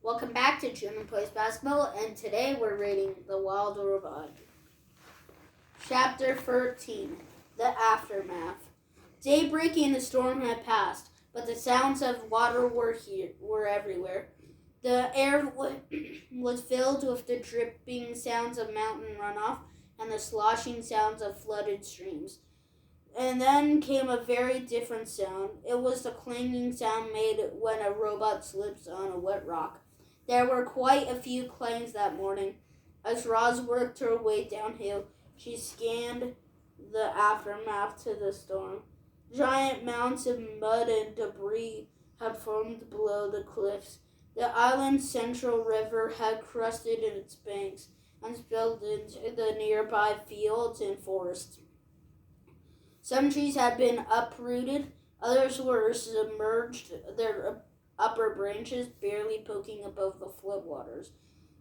Welcome back to Jonah Plays Basketball, and today we're reading The Wild Robot. Chapter 13, The Aftermath. Daybreak and the storm had passed, but the sounds of water were everywhere. The air was filled with the dripping sounds of mountain runoff and the sloshing sounds of flooded streams. And then came a very different sound. It was the clanging sound made when a robot slips on a wet rock. There were quite a few clangs that morning. As Roz worked her way downhill, she scanned the aftermath to the storm. Giant mounds of mud and debris had formed below the cliffs. The island's central river had crusted in its banks and spilled into the nearby fields and forests. Some trees had been uprooted, others were submerged, their upper branches barely poking above the floodwaters,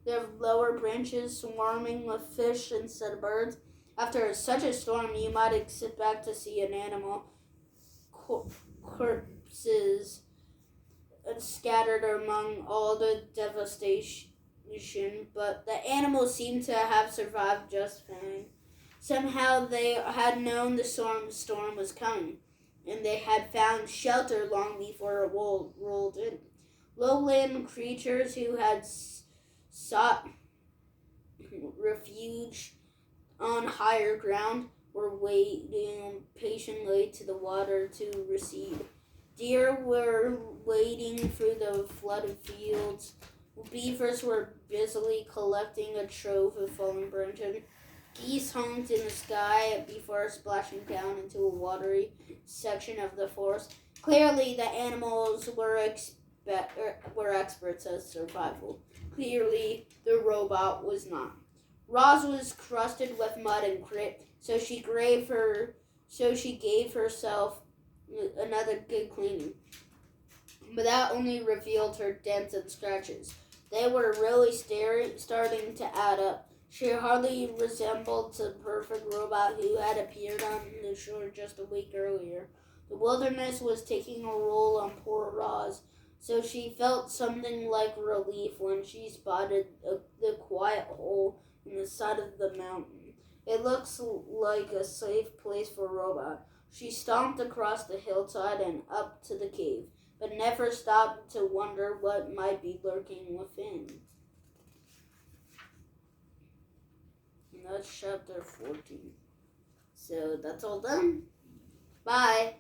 their lower branches swarming with fish instead of birds. After such a storm, you might expect to see an animal corpses scattered among all the devastation, but the animals seemed to have survived just fine. Somehow they had known the storm was coming, and they had found shelter long before it rolled in. Lowland creatures who had sought refuge on higher ground were waiting patiently to the water to recede. Deer were wading through the flooded fields. Beavers were busily collecting a trove of fallen branches. Geese honked in the sky before splashing down into a watery section of the forest. Clearly, the animals were experts at survival. Clearly, the robot was not. Roz was crusted with mud and grit, so she gave herself another good cleaning. But that only revealed her dents and scratches. They were really starting to add up. She hardly resembled the perfect robot who had appeared on the shore just a week earlier. The wilderness was taking a roll on poor Roz, so she felt something like relief when she spotted the quiet hole in the side of the mountain. It looks like a safe place for a robot. She stomped across the hillside and up to the cave, but never stopped to wonder what might be lurking within. And that's chapter 14. So that's all done. Bye.